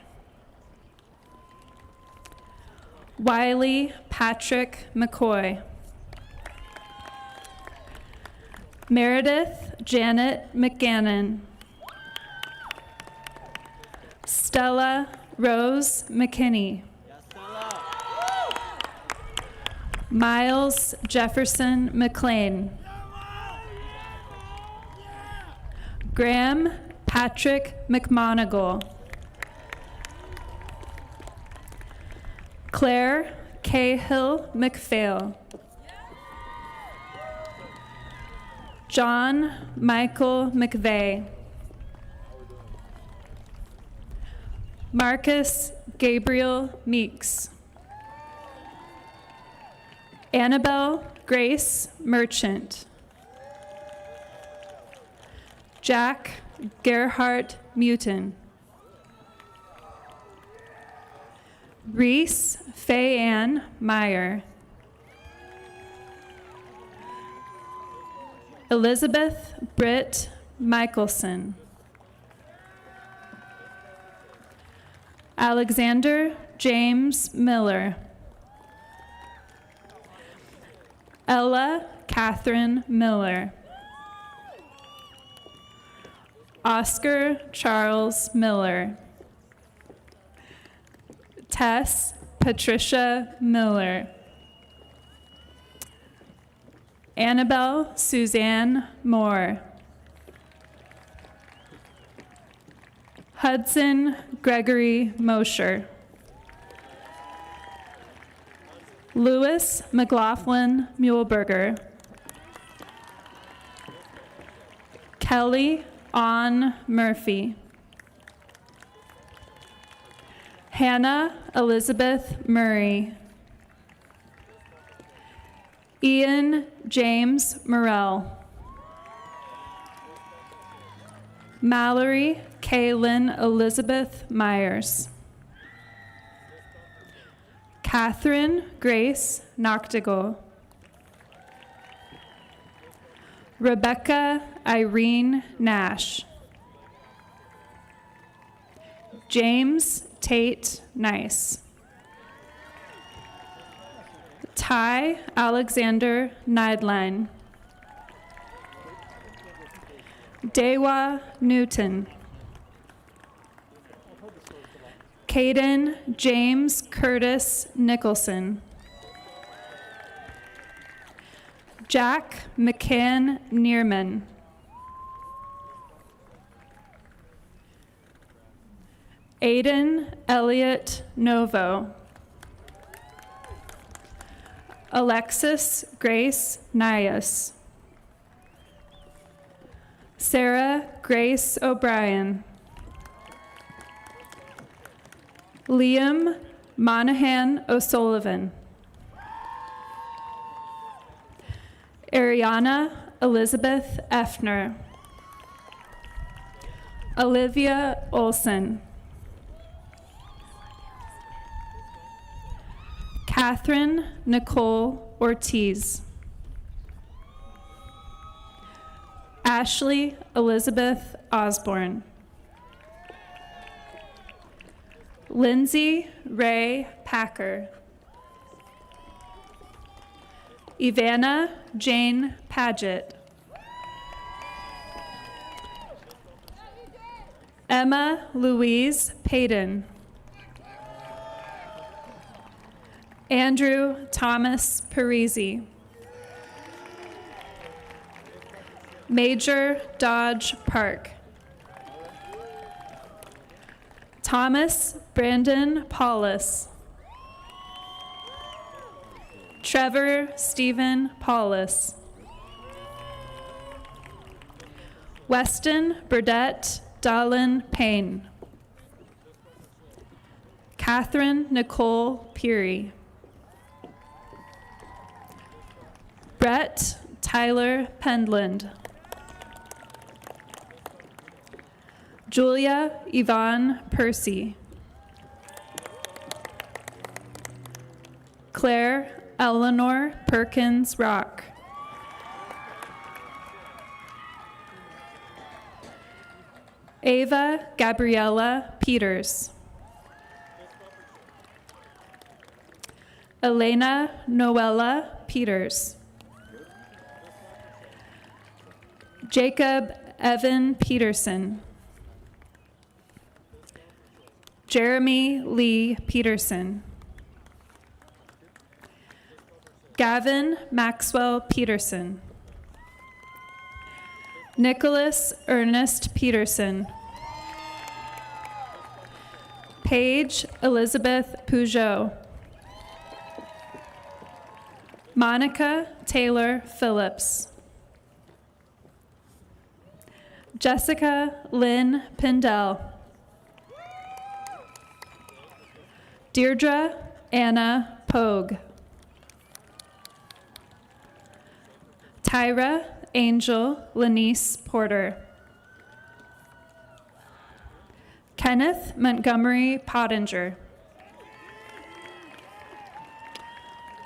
Wiley Patrick McCoy. Meredith Janet McGannon. Stella Rose McKinney. Miles Jefferson McLean. Graham Patrick McMonigal. Claire Cahill McPhail. John Michael McVeigh. Marcus Gabriel Meeks. Annabelle Grace Merchant. Jack Gerhardt Mutin. Reese Faye-Ann Meyer. Elizabeth Britt Michelson. Alexander James Miller. Ella Catherine Miller. Oscar Charles Miller. Tess Patricia Miller. Annabelle Suzanne Moore. Hudson Gregory Mosher. Louis McLaughlin Muehlberger. Kelly Ann Murphy. Hannah Elizabeth Murray. Ian James Morrell. Mallory Kaylin Elizabeth Myers. Catherine Grace Noctigal. Rebecca Irene Nash. James Tate Nice. Ty Alexander Nidline. Dewa Newton. Caden James Curtis Nicholson. Jack McCann Neerman. Aiden Elliott Novo. Alexis Grace Nias. Sarah Grace O'Brien. Liam Monahan O'Sullivan. Ariana Elizabeth Effner. Olivia Olson. Catherine Nicole Ortiz. Ashley Elizabeth Osborne. Lindsay Ray Packer. Ivana Jane Paget. Emma Louise Payton. Andrew Thomas Parisi. Major Dodge Park. Thomas Brandon Paulus. Trevor Stephen Paulus. Weston Burdette Dallin Payne. Catherine Nicole Peary. Brett Tyler Pendland. Julia Yvonne Percy. Claire Eleanor Perkins Rock. Ava Gabriella Peters. Elena Noella Peters. Jacob Evan Peterson. Jeremy Lee Peterson. Gavin Maxwell Peterson. Nicholas Ernest Peterson. Paige Elizabeth Peugeot. Monica Taylor Phillips. Jessica Lynn Pindell. Deirdre Anna Pogue. Tyra Angel Lanice Porter. Kenneth Montgomery Pottinger.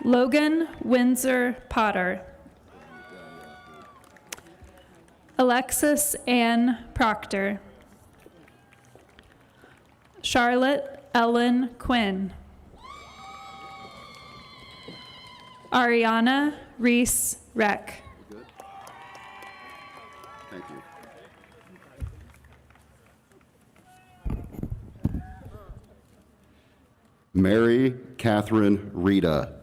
Logan Windsor Potter. Alexis Ann Proctor. Charlotte Ellen Quinn. Ariana Reese Reck. Thank you. Mary Catherine Rita.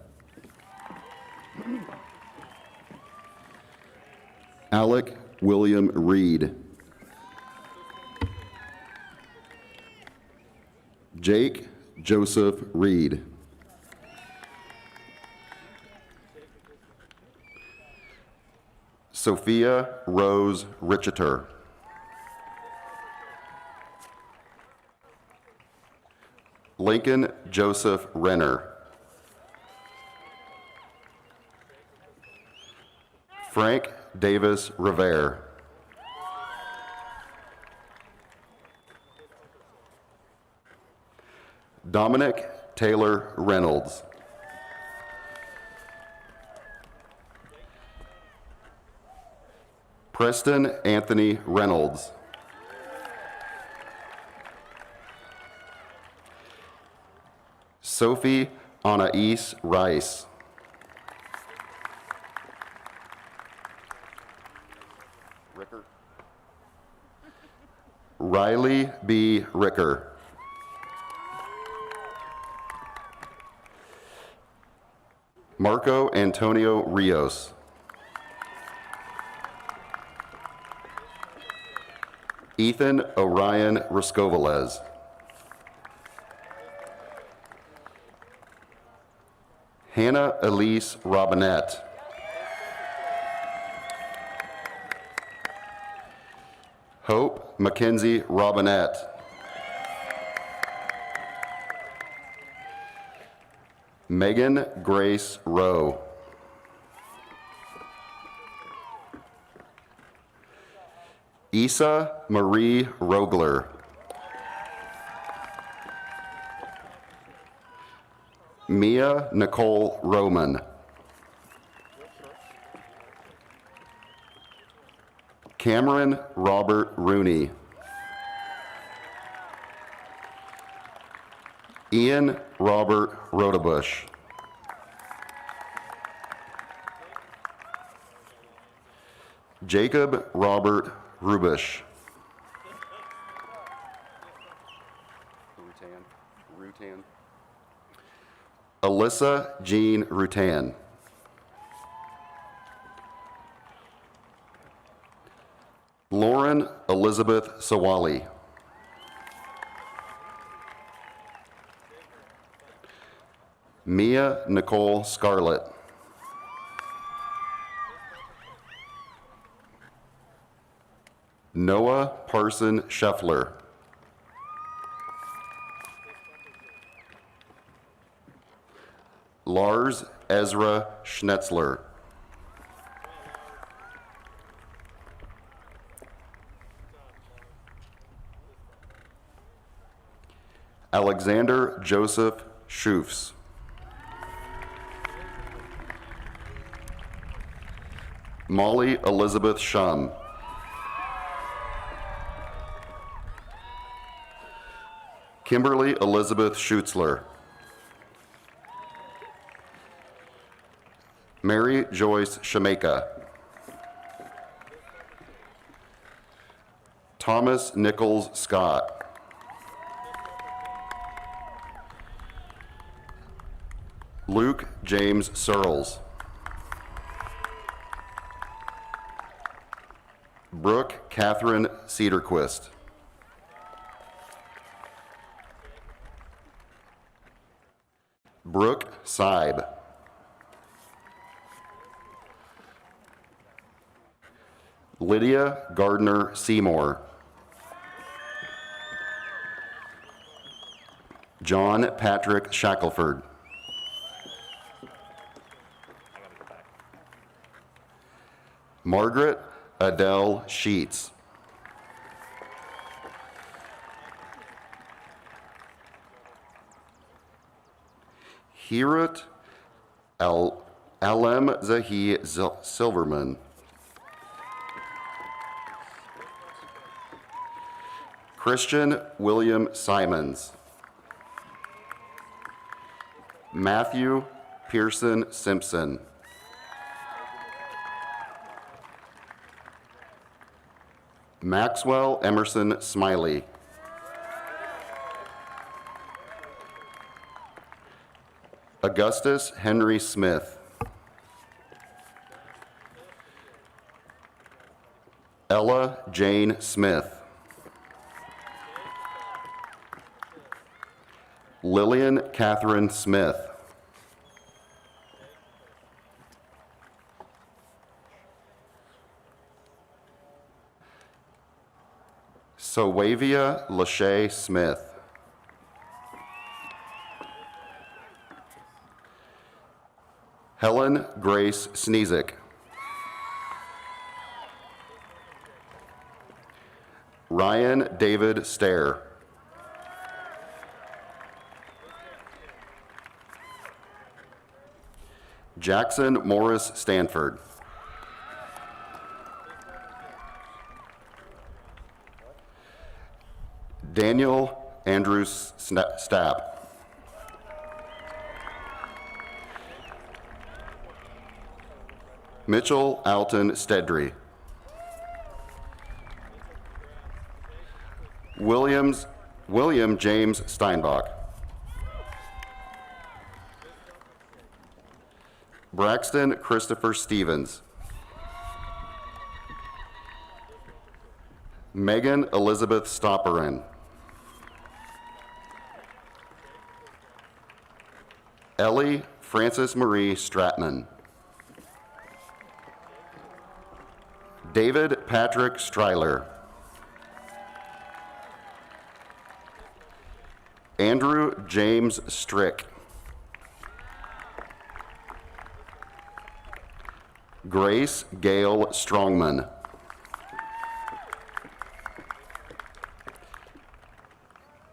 Alec William Reed. Jake Joseph Reed. Sophia Rose Richeter. Lincoln Joseph Renner. Frank Davis Rivere. Dominic Taylor Reynolds. Preston Anthony Reynolds. Sophie Anais Rice. Ricker. Riley B. Ricker. Marco Antonio Rios. Ethan Orion Riscovelez. Hannah Elise Robinette. Hope Mackenzie Robinette. Megan Grace Rowe. Isa Marie Rogler. Mia Nicole Roman. Cameron Robert Rooney. Ian Robert Rodebush. Jacob Robert Rubish. Rutan. Alyssa Jean Rutan. Lauren Elizabeth Sawali. Mia Nicole Scarlett. Noah Parson Scheffler. Lars Ezra Schnetzler. Alexander Joseph Schufs. Molly Elizabeth Shum. Kimberly Elizabeth Schutzler. Mary Joyce Shameka. Thomas Nichols Scott. Luke James Searles. Brooke Catherine Cedarquist. Brooke Seib. Lydia Gardner Seymour. John Patrick Shackelford. Margaret Adele Sheets. Hirat Alem Zahi Silverman. Christian William Simons. Matthew Pearson Simpson. Maxwell Emerson Smiley. Augustus Henry Smith. Ella Jane Smith. Lillian Catherine Smith. Sowavia Lachey Smith. Helen Grace Sneezick. Ryan David Stair. Jackson Morris Stanford. Daniel Andrews Stapp. Mitchell Alton Stedry. William James Steinbach. Braxton Christopher Stevens. Megan Elizabeth Stopperin. Ellie Frances Marie Stratman. David Patrick Stryler. Andrew James Strick. Grace Gail Strongman.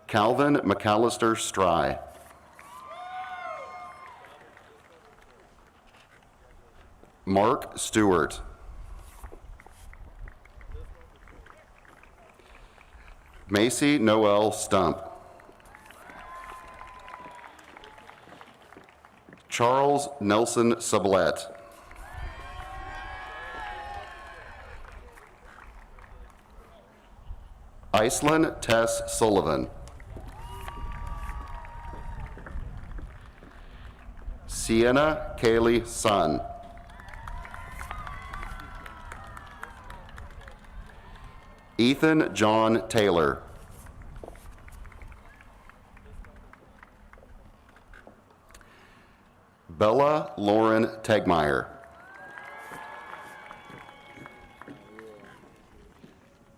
Calvin McAllister Stry. Mark Stewart. Macy Noel Stump. Charles Nelson Sublette. Iceland Tess Sullivan. Sienna Kaylee Sun. Ethan John Taylor. Bella Lauren Tegmeyer.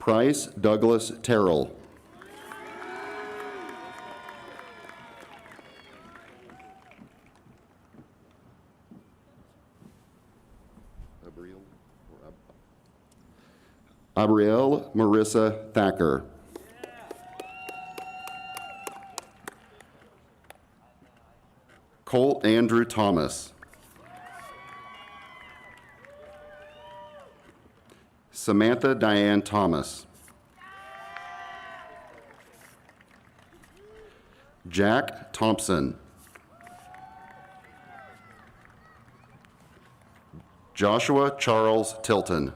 Price Douglas Terrell. Abrielle Marissa Thacker. Colt Andrew Thomas. Samantha Diane Thomas. Jack Thompson. Joshua Charles Tilton.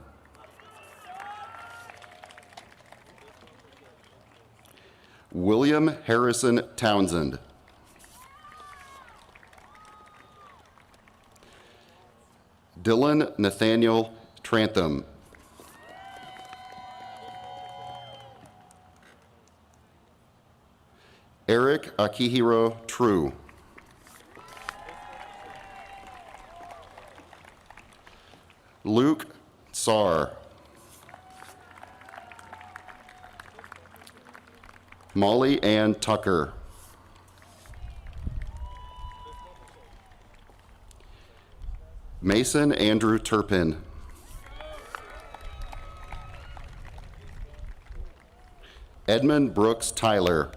William Harrison Townsend. Dylan Nathaniel Trantham. Eric Akihiro True. Luke Saar. Molly Ann Tucker. Mason Andrew Turpin. Edmund Brooks Tyler.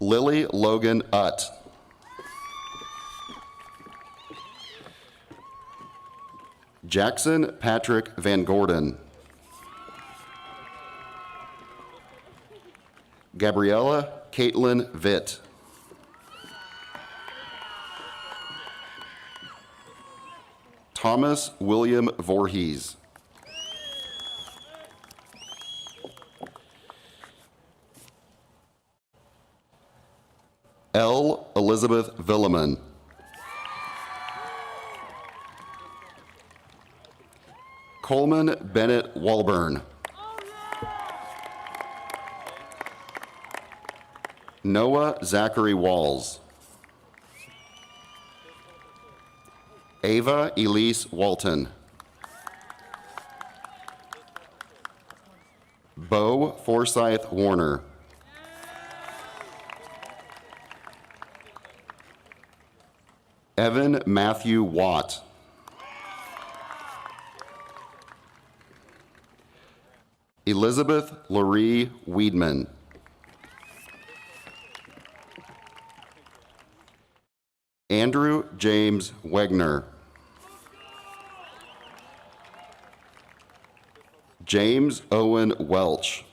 Lily Logan Utt. Jackson Patrick Van Gordon. Gabriella Caitlin Vitt. Thomas William Voorhees. L. Elizabeth Villeman. Coleman Bennett Walburn. Noah Zachary Walls. Ava Elise Walton. Bo Forsyth Warner. Evan Matthew Watt. Elizabeth Laurie Weedman. Andrew James Wegner. James Owen Welch.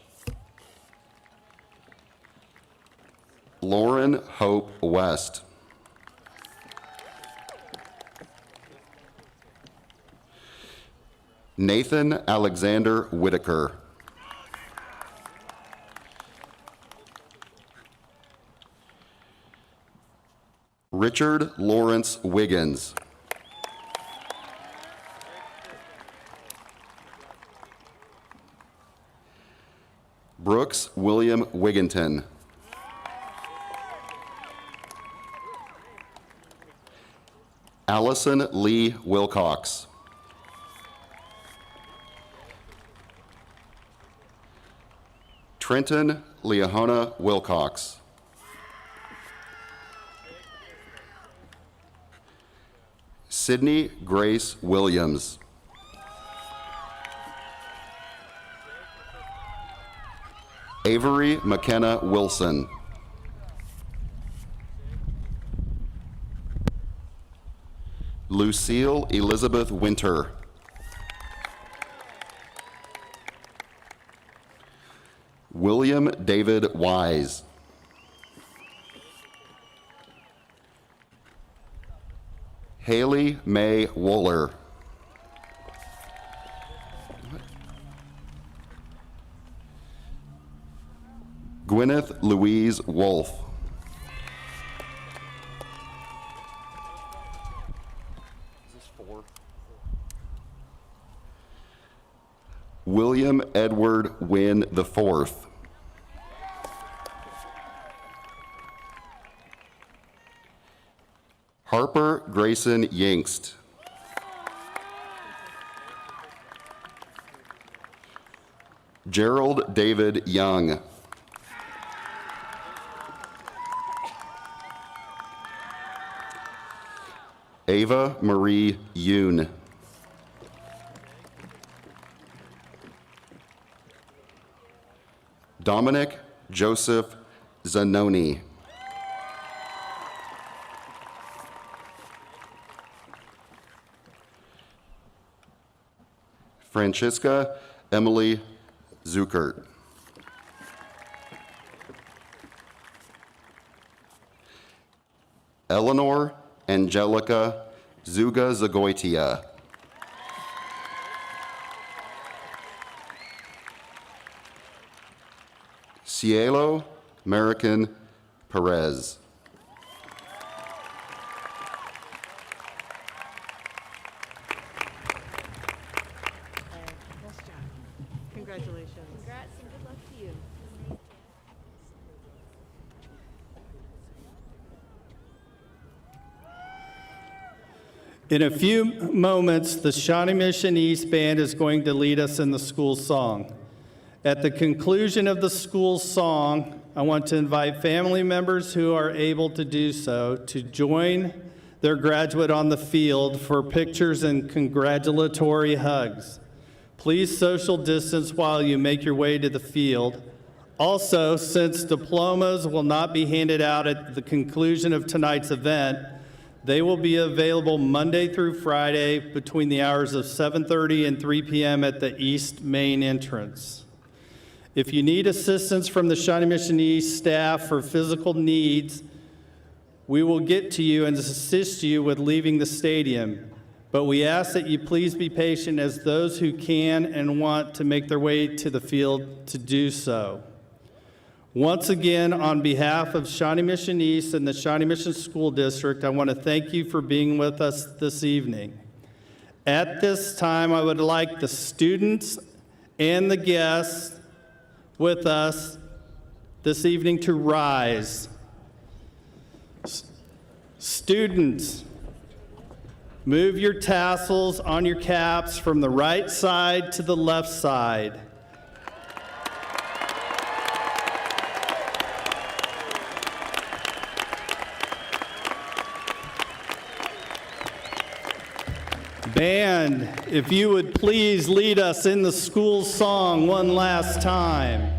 Lauren Hope West. Nathan Alexander Whitaker. Richard Lawrence Wiggins. Brooks William Wigginton. Allison Lee Wilcox. Trenton Leahona Wilcox. Sydney Grace Williams. Avery McKenna Wilson. Lucille Elizabeth Winter. William David Wise. Haley May Wooler. Gwyneth Louise Wolf. Is this 4? William Edward Wynn IV. Harper Grayson Yingst. Gerald David Young. Ava Marie Yoon. Dominic Joseph Zanoni. Francisca Emily Zuckert. Eleanor Angelica Zuga Zagoitia. Cielo American Perez. Congratulations. Congrats and good luck to you. In a few moments, the Shawnee Mission East Band is going to lead us in the school song. At the conclusion of the school song, I want to invite family members who are able to do so to join their graduate on the field for pictures and congratulatory hugs. Please social distance while you make your way to the field. Also, since diplomas will not be handed out at the conclusion of tonight's event, they will be available Monday through Friday between the hours of 7:30 and 3 p.m. at the East Main entrance. If you need assistance from the Shawnee Mission East staff for physical needs, we will get to you and assist you with leaving the stadium. But we ask that you please be patient as those who can and want to make their way to the field to do so. Once again, on behalf of Shawnee Mission East and the Shawnee Mission School District, I want to thank you for being with us this evening. At this time, I would like the students and the guests with us this evening to rise. Students, move your tassels on your caps from the right side to the left side. Band, if you would please lead us in the school song one last time.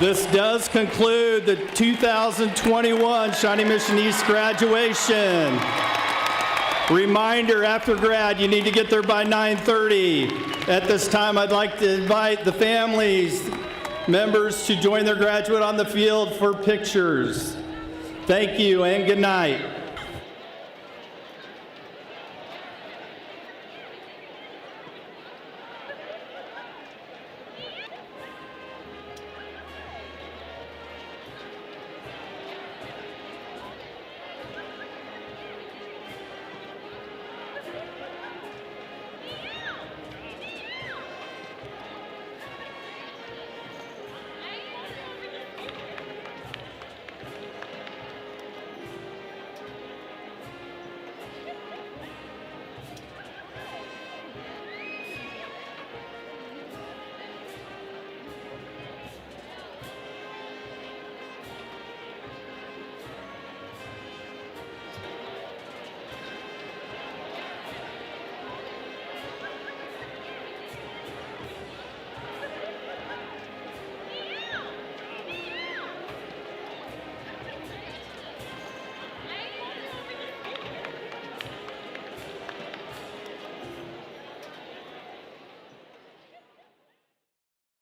This does conclude the 2021 Shawnee Mission East graduation. Reminder, after grad, you need to get there by 9:30. At this time, I'd like to invite the families, members to join their graduate on the field for pictures. Thank you and good night.